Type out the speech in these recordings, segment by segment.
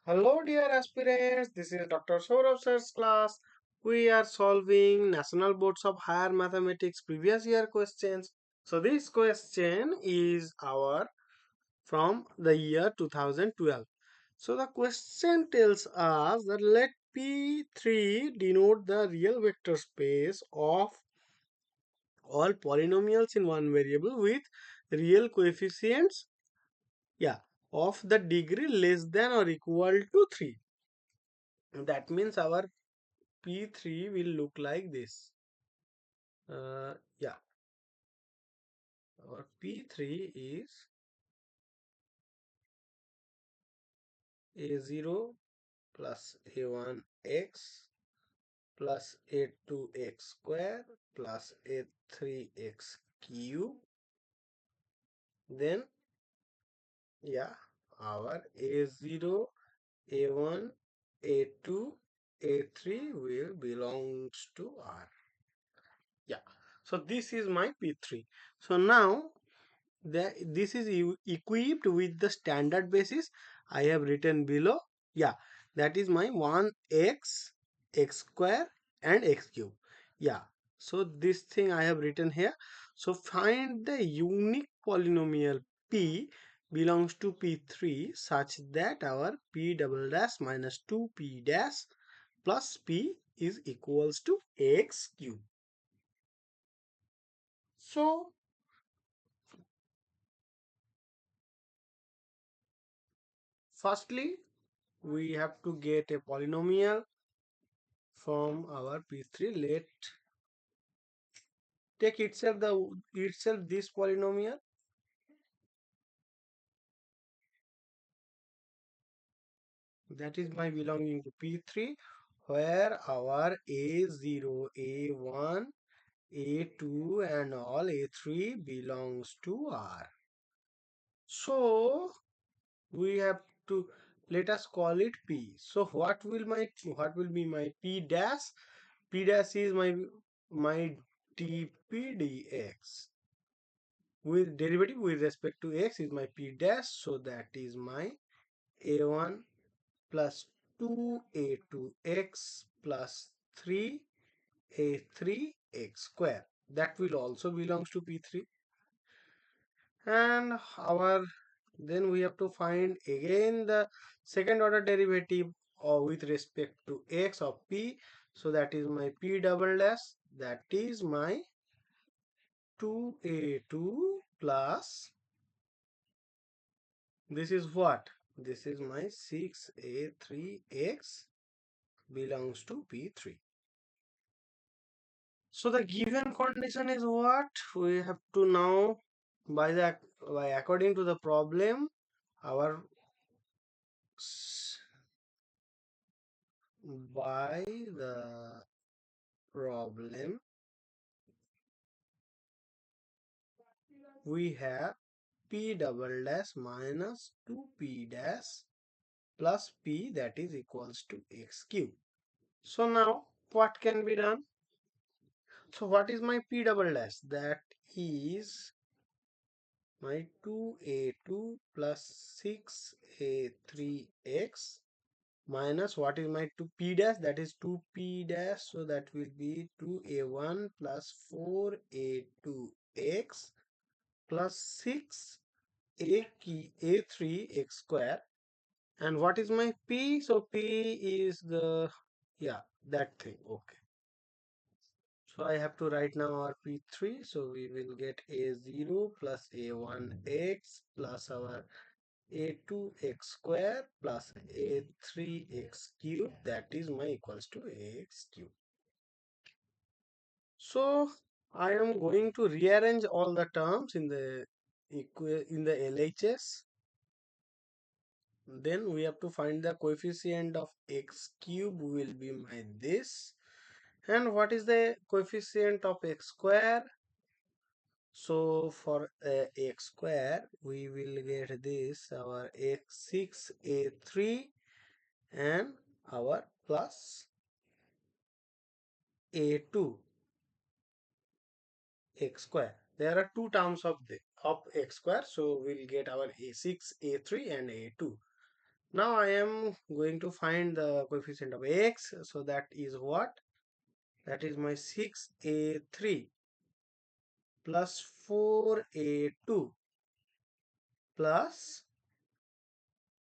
Hello, dear aspirants. This is Dr. Sourav Sir's class. We are solving National Boards of Higher Mathematics previous year questions. So this question is our from the year 2012. So the question tells us that let P3 denote the real vector space of all polynomials in one variable with real coefficients, yeah, of the degree less than or equal to 3. That means our P3 will look like this. Yeah, our P3 is A0 plus A1x plus A2x square plus A3x cube. Then, yeah, our A0, A1, A2, A3 will belongs to R. Yeah, so this is my P3. So now this is equipped with the standard basis I have written below. Yeah, that is my 1x, x square and x cube. Yeah, so this thing I have written here. So find the unique polynomial p belongs to P3 such that our p double dash minus 2p dash plus p is equals to x cube. So firstly, we have to get a polynomial from our P3. Let take itself this polynomial, that is my belonging to P3, where our A0, A1, A2 and all A3 belongs to R. So we have to, let us call it P. So what will be my P dash? P dash is my dpdx with derivative with respect to x is my p dash, so that is my a1 plus 2a2x plus 3a3x square, that will also belongs to p3. And our then we have to find again the second order derivative with respect to x of p, so that is my p double dash, that is my 2a2 plus, this is what? This is my 6a3x belongs to P3. So the given condition is what? We have to now, by according to the problem, our by the problem we have p double dash minus 2p dash plus p, that is equals to x cube. So now what can be done? So what is my p double dash? That is my 2a2 plus 6a3x minus what is my 2p dash? That is 2p dash. So that will be 2a1 plus 4a2x plus 6a3x square. And what is my p? So p is the, yeah, that thing. Okay. So I have to write now our P3. So we will get A0 plus A1x plus our A2x square plus A3x cube, that is my equals to Ax cube. So I am going to rearrange all the terms in the LHS. Then we have to find the coefficient of x cube will be my this. And what is the coefficient of x square? So for x square, we will get this our x6 a3 and our plus a2 x square. There are two terms of x square, so we'll get our a6 a3 and a2. Now I am going to find the coefficient of x. So that is what? That is my 6a3 plus 4a2 plus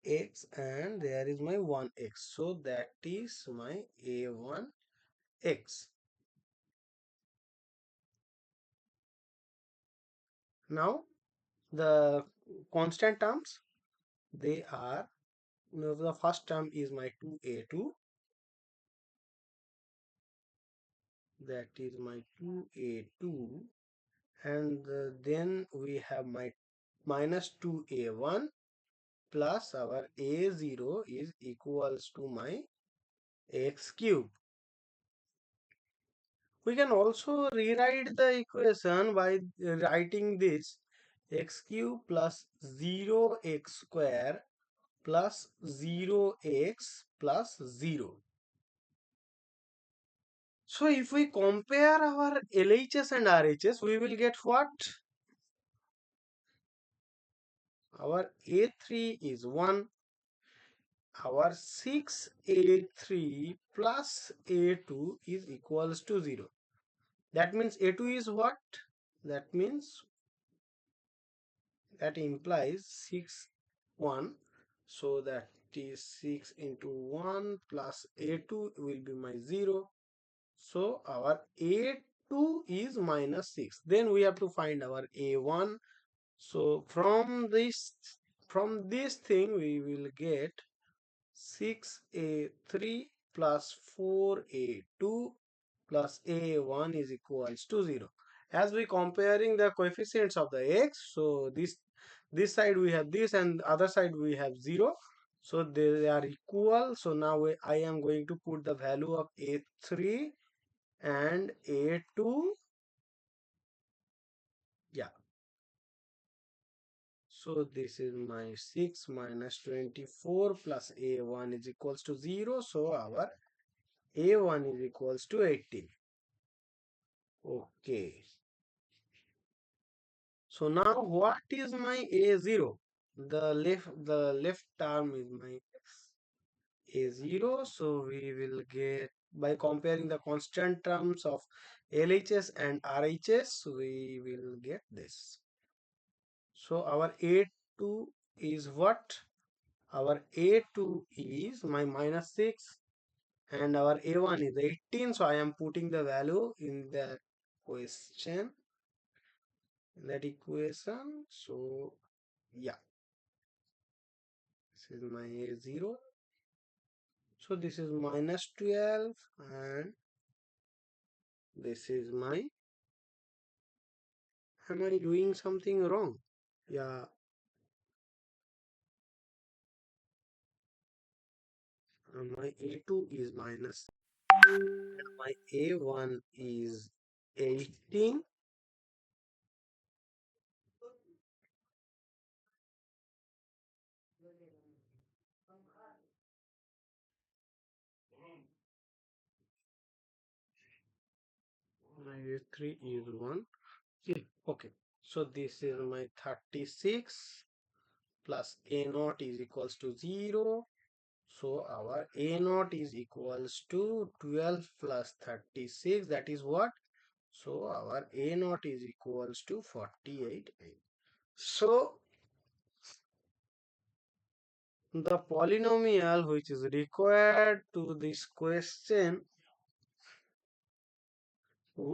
x, and there is my 1x. So that is my a1x. Now the constant terms, they are, the first term is my 2a2, that is my 2a2, and then we have my minus 2a1 plus our a0 is equals to my x cube. We can also rewrite the equation by writing this x cube plus 0x square plus 0x plus 0. So if we compare our LHS and RHS, we will get what? Our A3 is 1. Our 6A3 plus A2 is equals to 0. That means A2 is what? That means, that implies 6, 1. So that is 6 into 1 plus A2 will be my 0. So our A2 is minus 6. Then we have to find our A1. So from this thing we will get 6a3 plus 4a2 plus a1 is equals to 0. As we comparing the coefficients of the x, so this side we have this and other side we have 0. So they are equal. So now I am going to put the value of a3 and a2. Yeah. So this is my 6 minus 24 plus a1 is equals to 0. So our a1 is equals to 18. Okay. So now what is my a0? The left term is my a0. So we will get, by comparing the constant terms of LHS and RHS, we will get this. So our a2 is what? Our a2 is my minus 6 and our a1 is 18. So I am putting the value in the question, in that equation. So yeah, this is my a0. So this is minus 12 and this is my, am I doing something wrong? Yeah, my a2 is minus and my a1 is 18. My a3 is 1. Yeah, okay. So this is my 36 plus a naught is equals to 0. So our a naught is equals to 12 plus 36. That is what? So our a naught is equals to 48. So the polynomial which is required to this question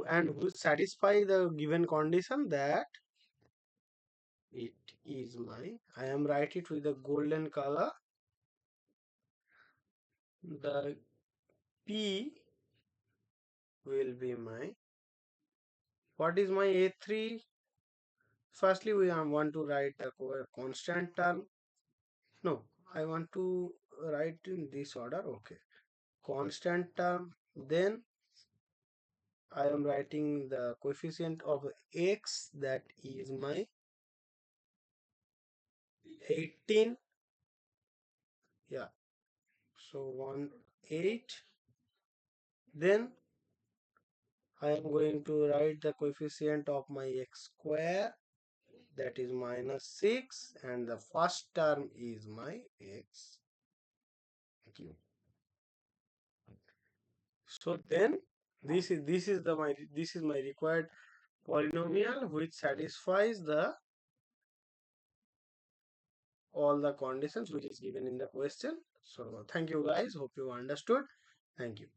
and will satisfy the given condition, that it is my, I am write it with the golden color. The P will be my, what is my a3? Firstly we want to write a constant term. No, I want to write in this order. Okay, constant term. Then I am writing the coefficient of x, that is my 18. Yeah, so 1 8. Then I am going to write the coefficient of my x square, that is minus 6, and the first term is my x. Q. So then this is my required polynomial which satisfies the all the conditions which is given in the question. So thank you guys. Hope you understood. Thank you.